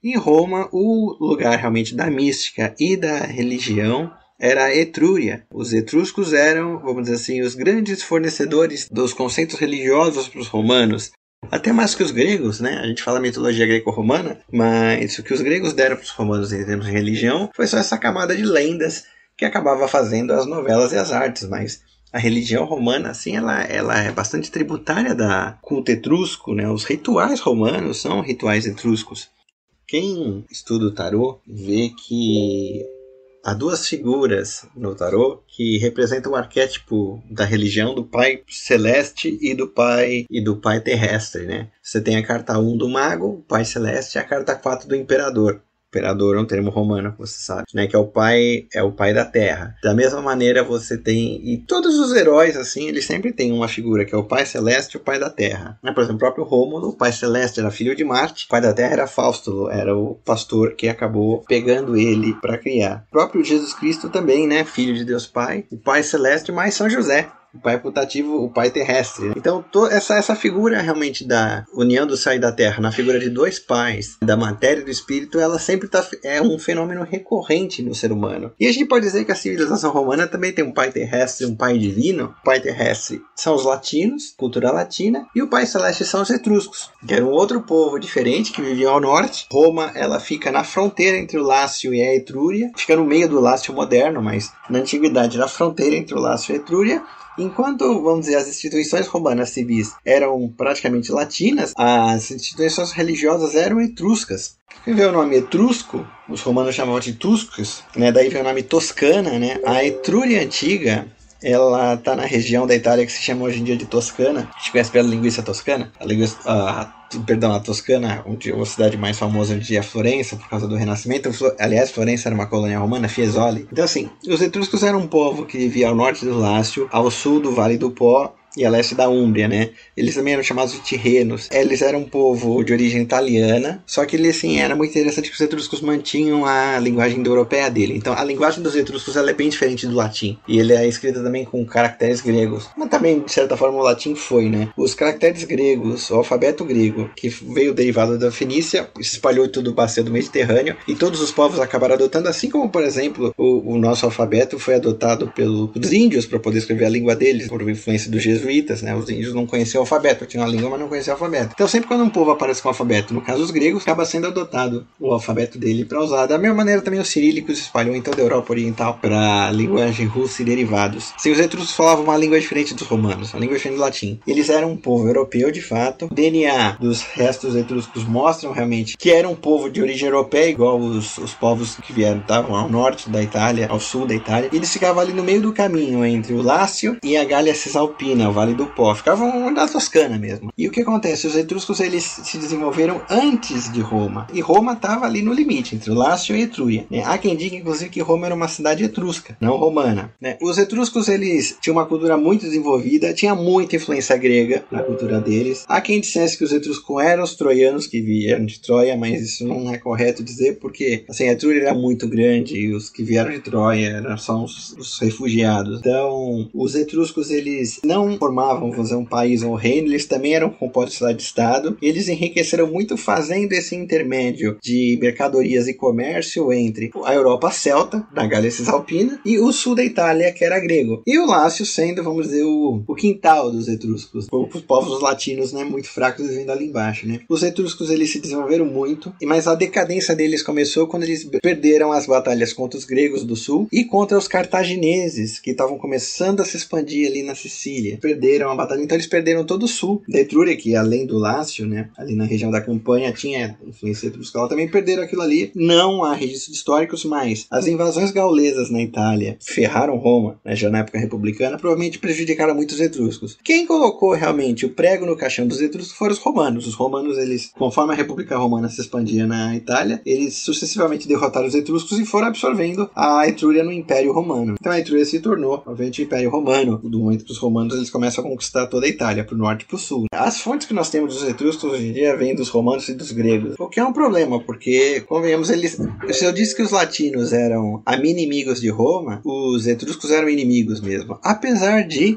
Em Roma, o lugar realmente da mística e da religião era a Etrúria. Os etruscos eram, vamos dizer assim, os grandes fornecedores dos conceitos religiosos para os romanos. Até mais que os gregos, né? A gente fala mitologia greco-romana, mas o que os gregos deram para os romanos em termos de religião foi só essa camada de lendas que acabava fazendo as novelas e as artes, mas a religião romana, assim, ela é bastante tributária da culto etrusco, né? Os rituais romanos são rituais etruscos. Quem estuda o tarô vê que há duas figuras no tarô que representam o arquétipo da religião do pai celeste e do pai terrestre, né? Você tem a carta 1 do mago, o pai celeste, e a carta 4 do imperador. Imperador é um termo romano, você sabe, né? Que é o pai da terra. Da mesma maneira você tem, e todos os heróis assim, eles sempre têm uma figura que é o pai celeste e o pai da terra. Por exemplo, o próprio Rômulo, o pai celeste era filho de Marte, o pai da terra era Fausto, era o pastor que acabou pegando ele para criar. O próprio Jesus Cristo também, né? Filho de Deus Pai, o pai celeste mais São José, o pai putativo, o pai terrestre. Então, essa figura realmente da união do céu e da terra, na figura de dois pais, da matéria e do espírito, ela sempre é um fenômeno recorrente no ser humano. E a gente pode dizer que a civilização romana também tem um pai terrestre e um pai divino. O pai terrestre são os latinos, cultura latina, e o pai celeste são os etruscos, que era um outro povo diferente que vivia ao norte. Roma, ela fica na fronteira entre o Lácio e a Etrúria, fica no meio do Lácio moderno, mas na antiguidade na fronteira entre o Lácio e a Etrúria. Enquanto, vamos dizer, as instituições romanas civis eram praticamente latinas, as instituições religiosas eram etruscas. Quem vê o nome etrusco, os romanos chamavam de Tuscus, né? Daí vem o nome Toscana, né? A Etrúria antiga, ela está na região da Itália que se chama hoje em dia de Toscana. A gente conhece pela linguiça toscana. A Toscana, a cidade mais famosa hoje em dia é Florença, por causa do Renascimento. Aliás, Florença era uma colônia romana, Fiesole. Então, assim, os etruscos eram um povo que vivia ao norte do Lácio, ao sul do Vale do Pó e a leste da Úmbria, né? Eles também eram chamados de Tirrenos. Eles eram um povo de origem italiana, só que eles, assim, era muito interessante que os etruscos mantinham a linguagem indo-europeia dele. Então, a linguagem dos etruscos ela é bem diferente do latim. E ele é escrita também com caracteres gregos. Mas também, de certa forma, o latim foi, né? Os caracteres gregos, o alfabeto grego, que veio derivado da Fenícia, se espalhou tudo o bacia do Mediterrâneo, e todos os povos acabaram adotando, assim como, por exemplo, o nosso alfabeto foi adotado pelos índios para poder escrever a língua deles, por influência dos jesuítas, né? Os índios não conheciam o alfabeto, tinham a língua, mas não conheciam o alfabeto. Então, sempre quando um povo aparece com o alfabeto, no caso os gregos, acaba sendo adotado o alfabeto dele para usar. Da mesma maneira, também o cirílico se espalhou em toda a Europa Oriental para a linguagem russa e derivados. Os etruscos falavam uma língua diferente dos romanos, uma língua diferente do latim. Eles eram um povo europeu, de fato. O DNA dos restos etruscos mostram realmente que era um povo de origem europeia, igual os povos que vieram, estavam ao norte da Itália, ao sul da Itália. E eles ficavam ali no meio do caminho entre o Lácio e a Gália Cisalpina, o Vale do Pó. Ficavam na Toscana mesmo. E o que acontece? Os etruscos eles se desenvolveram antes de Roma. E Roma estava ali no limite, entre o Lácio e a Etrúria. Há quem diga, inclusive, que Roma era uma cidade etrusca, não romana. Os etruscos eles tinham uma cultura muito desenvolvida, tinha muita influência grega na cultura deles. Há quem dissesse que os etruscos eram os troianos que vieram de Troia, mas isso não é correto dizer, porque assim, a Etrúria era muito grande e os que vieram de Troia são os refugiados. Então, os etruscos eles não formavam, vamos dizer, um país ou um reino, eles também eram compostos de cidade-estado. Eles enriqueceram muito fazendo esse intermédio de mercadorias e comércio entre a Europa celta, na Gália Cisalpina, e o sul da Itália, que era grego. E o Lácio sendo, vamos dizer, o quintal dos etruscos. Os povos latinos, né, muito fracos vivendo ali embaixo, né? Os etruscos, eles se desenvolveram muito, mas a decadência deles começou quando eles perderam as batalhas contra os gregos do sul e contra os cartagineses, que estavam começando a se expandir ali na Sicília. Perderam a batalha, então eles perderam todo o sul da Etrúria, que além do Lácio, né, ali na região da Campanha tinha influência etruscal, também perderam aquilo ali. Não há registros históricos, mas as invasões gaulesas na Itália ferraram Roma, né, já na época republicana, provavelmente prejudicaram muito os etruscos. Quem colocou realmente o prego no caixão dos etruscos foram os romanos. Os romanos, eles, conforme a República Romana se expandia na Itália, eles sucessivamente derrotaram os etruscos e foram absorvendo a Etrúria no Império Romano. Então a Etrúria se tornou, obviamente, o Império Romano. Do momento que os romanos eles começam a conquistar toda a Itália, pro norte e pro sul. As fontes que nós temos dos etruscos hoje em dia vêm dos romanos e dos gregos, o que é um problema, porque, convenhamos, se eu disse que os latinos eram inimigos de Roma, os etruscos eram inimigos mesmo. Apesar de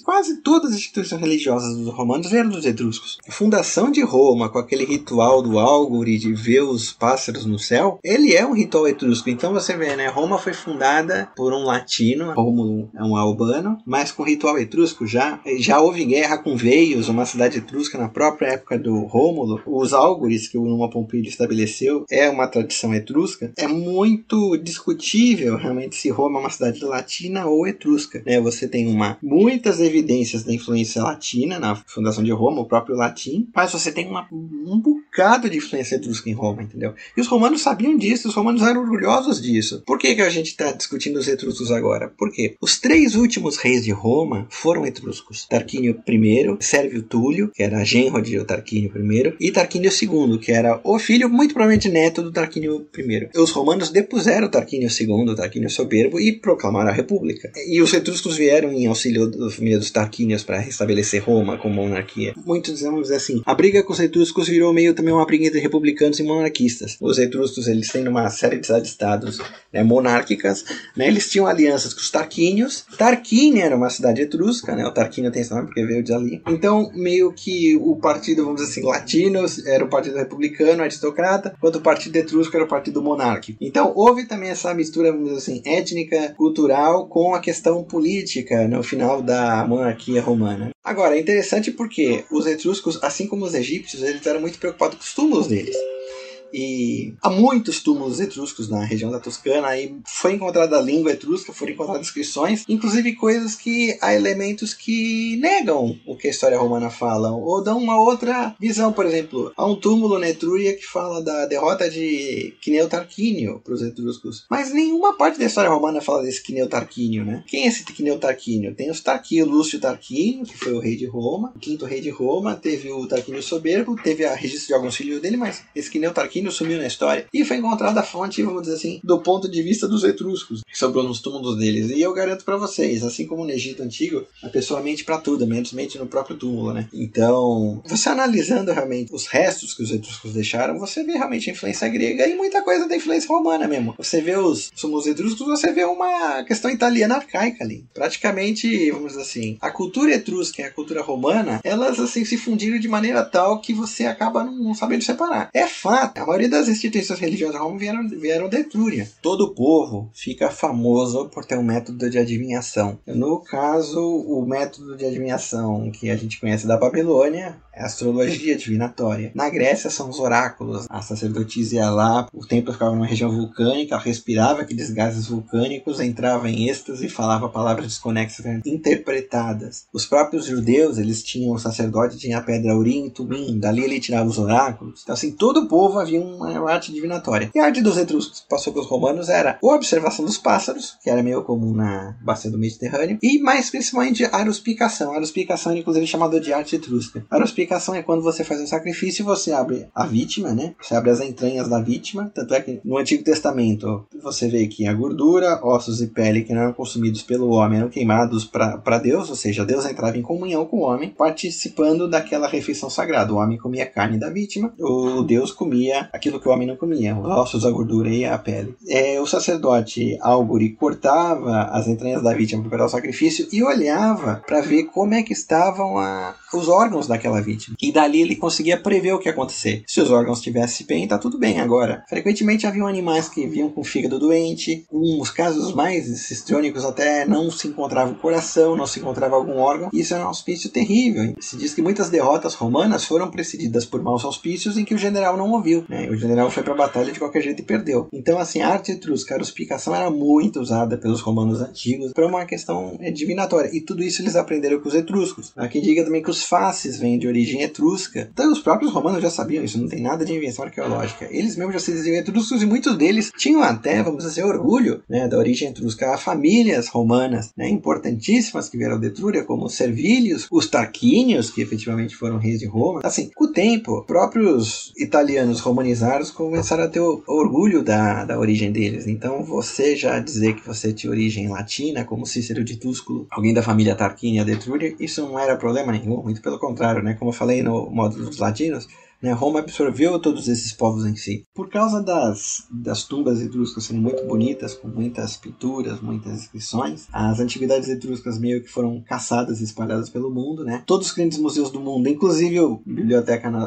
quase todas as instituições religiosas dos romanos vieram dos etruscos. A fundação de Roma, com aquele ritual do Álgore, de ver os pássaros no céu, ele é um ritual etrusco. Então você vê, né? Roma foi fundada por um latino, Rômulo é um albano, mas com ritual etrusco já houve guerra com Veios, uma cidade etrusca na própria época do Rômulo. Os álgores que o Numa Pompílio estabeleceu é uma tradição etrusca. É muito discutível realmente se Roma é uma cidade latina ou etrusca, né? Você tem muitas evidências da influência latina na fundação de Roma, o próprio latim, mas você tem um bocado de influência etrusca em Roma, entendeu? E os romanos sabiam disso, os romanos eram orgulhosos disso. Por que a gente está discutindo os etruscos agora? Porque os 3 últimos reis de Roma foram etruscos. Tarquínio I, Sérvio Túlio, que era genro de Tarquínio I, e Tarquínio II, que era o filho, muito provavelmente neto do Tarquínio I. Os romanos depuseram Tarquínio II, Tarquínio Soberbo, e proclamaram a república. E os etruscos vieram em auxílio da família dos Tarquínios para restabelecer Roma como monarquia. Muitos, vamos dizer assim, a briga com os etruscos virou meio também uma briga entre republicanos e monarquistas. Os etruscos, eles têm uma série de estados, né, monárquicas, né, eles tinham alianças com os Tarquínios. Tarquínia era uma cidade etrusca, né, o Tarquínio tem esse nome porque veio de ali. Então, meio que o partido, vamos dizer assim, latino era o partido republicano, aristocrata, enquanto o partido etrusco era o partido monárquico. Então, houve também essa mistura, vamos dizer assim, étnica, cultural, com a questão política no final da monarquia romana. Agora, é interessante porque os etruscos, assim como os egípcios, eles eram muito preocupados com os túmulos deles. E há muitos túmulos etruscos na região da Toscana, e foi encontrada a língua etrusca, foram encontradas inscrições, inclusive coisas que há elementos que negam o que a história romana fala, ou dão uma outra visão. Por exemplo, há um túmulo na Etrúria que fala da derrota de Quineu Tarquínio para os etruscos, mas nenhuma parte da história romana fala desse Quineu Tarquínio, né? Quem é esse Quineu Tarquínio? Tem os Tarquínio, Lúcio Tarquínio, que foi o rei de Roma, o 5º rei de Roma, teve o Tarquínio Soberbo, teve a registro de alguns filhos dele, mas esse Quineu Tarquínio sumiu na história, e foi encontrada a fonte, vamos dizer assim, do ponto de vista dos etruscos, que sobrou nos túmulos deles. E eu garanto para vocês, assim como no Egito Antigo, a pessoa mente para tudo, menos mente no próprio túmulo, né? Então, você analisando realmente os restos que os etruscos deixaram, você vê realmente a influência grega e muita coisa da influência romana mesmo. Você vê os etruscos, você vê uma questão italiana arcaica ali. Praticamente, vamos dizer assim, a cultura etrusca e a cultura romana, elas assim se fundiram de maneira tal que você acaba não sabendo separar. É fato, a maioria das instituições religiosas de Roma vieram da Etrúria. Todo povo fica famoso por ter um método de adivinhação. No caso, o método de adivinhação que a gente conhece da Babilônia é a astrologia divinatória. Na Grécia são os oráculos. A sacerdotisa ia lá, o templo ficava numa região vulcânica, respirava aqueles gases vulcânicos, entrava em êxtase e falava palavras desconexas interpretadas. Os próprios judeus, eles tinham o sacerdote, tinha a pedra Urim e Tumim, dali ele tirava os oráculos. Então assim, todo o povo havia uma arte divinatória. E a arte dos etruscos que passou pelos romanos era a observação dos pássaros, que era meio comum na bacia do Mediterrâneo, e mais principalmente a aruspicação. A aruspicação é inclusive chamada de arte etrusca. A aruspicação é quando você faz um sacrifício e você abre a vítima, né? Você abre as entranhas da vítima. Tanto é que no Antigo Testamento você vê que a gordura, ossos e pele que não eram consumidos pelo homem eram queimados para Deus, ou seja, Deus entrava em comunhão com o homem, participando daquela refeição sagrada. O homem comia a carne da vítima, o Deus comia aquilo que o homem não comia, os ossos, a gordura e a pele. O sacerdote Álgore cortava as entranhas da vítima para preparar o sacrifício e olhava para ver como é que estavam os órgãos daquela vítima. E dali ele conseguia prever o que ia acontecer. Se os órgãos estivessem bem, tá tudo bem. Agora, frequentemente haviam animais que vinham com o fígado doente. Nos casos mais histriônicos até não se encontrava o coração, não se encontrava algum órgão. Isso era um auspício terrível. Se diz que muitas derrotas romanas foram precedidas por maus auspícios em que o general não ouviu, né? O general foi para a batalha de qualquer jeito e perdeu. Então, assim, a arte etrusca, a aruspicação era muito usada pelos romanos antigos para uma questão divinatória. E tudo isso eles aprenderam com os etruscos. Há quem diga também que os faces vêm de origem etrusca. Então, os próprios romanos já sabiam isso, não tem nada de invenção arqueológica. Eles mesmos já se diziam etruscos e muitos deles tinham até, vamos dizer, orgulho, né, da origem etrusca. Há famílias romanas, né, importantíssimas que vieram da Etrúria, como os Servílios, os Tarquínios, que efetivamente foram reis de Roma. Assim, com o tempo, próprios italianos romanizados colonizados começaram a ter orgulho da origem deles. Então você já dizer que você tinha origem latina, como Cícero de Túsculo, alguém da família Tarquínia de Etrúria, isso não era problema nenhum, muito pelo contrário, né? Como eu falei no modo dos latinos, né, Roma absorveu todos esses povos em si. Por causa das tumbas etruscas serem muito bonitas, com muitas pinturas, muitas inscrições, as antiguidades etruscas meio que foram caçadas e espalhadas pelo mundo, né? Todos os grandes museus do mundo, inclusive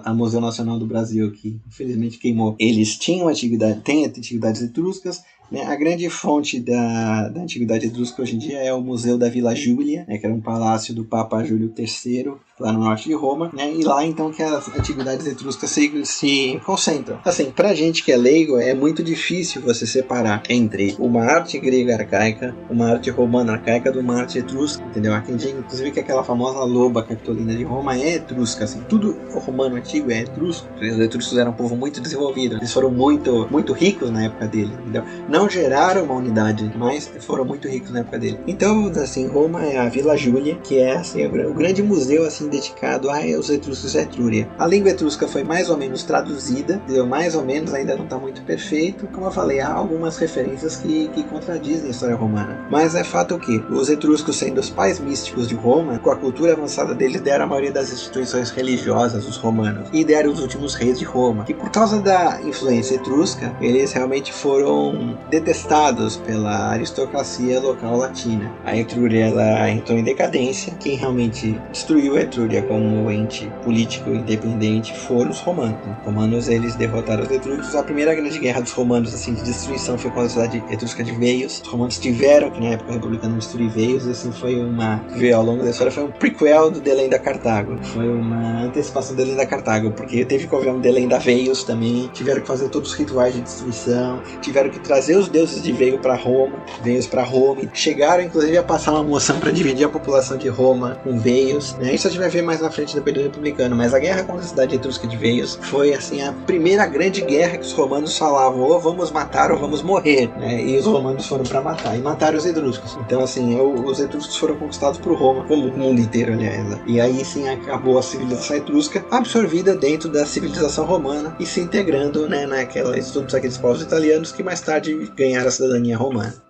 a Museu Nacional do Brasil, que infelizmente queimou, eles têm antiguidades etruscas, né? A grande fonte da antiguidade etrusca hoje em dia é o Museu da Vila Júlia, né, que era um palácio do Papa Júlio III, lá no norte de Roma, né, e lá então que as antiguidades etruscas se concentram. Assim, pra gente que é leigo, é muito difícil você separar entre uma arte grega arcaica, uma arte romana arcaica, de uma arte etrusca, entendeu? Há quem diga, inclusive, que aquela famosa loba capitolina de Roma é etrusca, assim, tudo romano antigo é etrusco. Os etruscos eram um povo muito desenvolvido, eles foram muito ricos na época dele, entendeu? Não geraram uma unidade, mas foram muito ricos na época dele. Então, assim, Roma é a Vila Júlia, que é assim, o grande museu assim dedicado aos etruscos da Etrúria. A língua etrusca foi mais ou menos traduzida, mais ou menos, ainda não está muito perfeito. Como eu falei, há algumas referências que contradizem a história romana. Mas é fato que os etruscos, sendo os pais místicos de Roma, com a cultura avançada deles, deram a maioria das instituições religiosas, os romanos, e deram os últimos reis de Roma. E por causa da influência etrusca, eles realmente foram detestados pela aristocracia local latina. A Etrúria, ela entrou em decadência. Quem realmente destruiu a Etrúria como ente político independente foram os romanos. Os romanos, eles derrotaram os etruscos. A primeira grande guerra dos romanos, assim, de destruição, foi com a cidade etrusca de Veios. Os romanos tiveram que, na época republicana, destruir Veios. Assim, veio ao longo da história, foi um prequel do Delém da Cartago. Foi uma antecipação do Delém da Cartago, porque teve que haver um Delém da Veios também. Tiveram que fazer todos os rituais de destruição. Tiveram que trazer os deuses de Veios para Roma. Chegaram, inclusive, a passar uma moção para dividir a população de Roma com Veios, né? Isso a gente vai ver mais na frente do período republicano, mas a guerra contra a cidade etrusca de Veios foi, assim, a primeira grande guerra que os romanos falavam, ou vamos matar ou vamos morrer, né? E os romanos foram para matar, e mataram os etruscos. Então, assim, os etruscos foram conquistados por Roma, como o mundo inteiro, aliás. E aí, sim, acabou a civilização etrusca, absorvida dentro da civilização romana e se integrando, né, todos aqueles povos italianos que mais tarde ganharam a cidadania romana.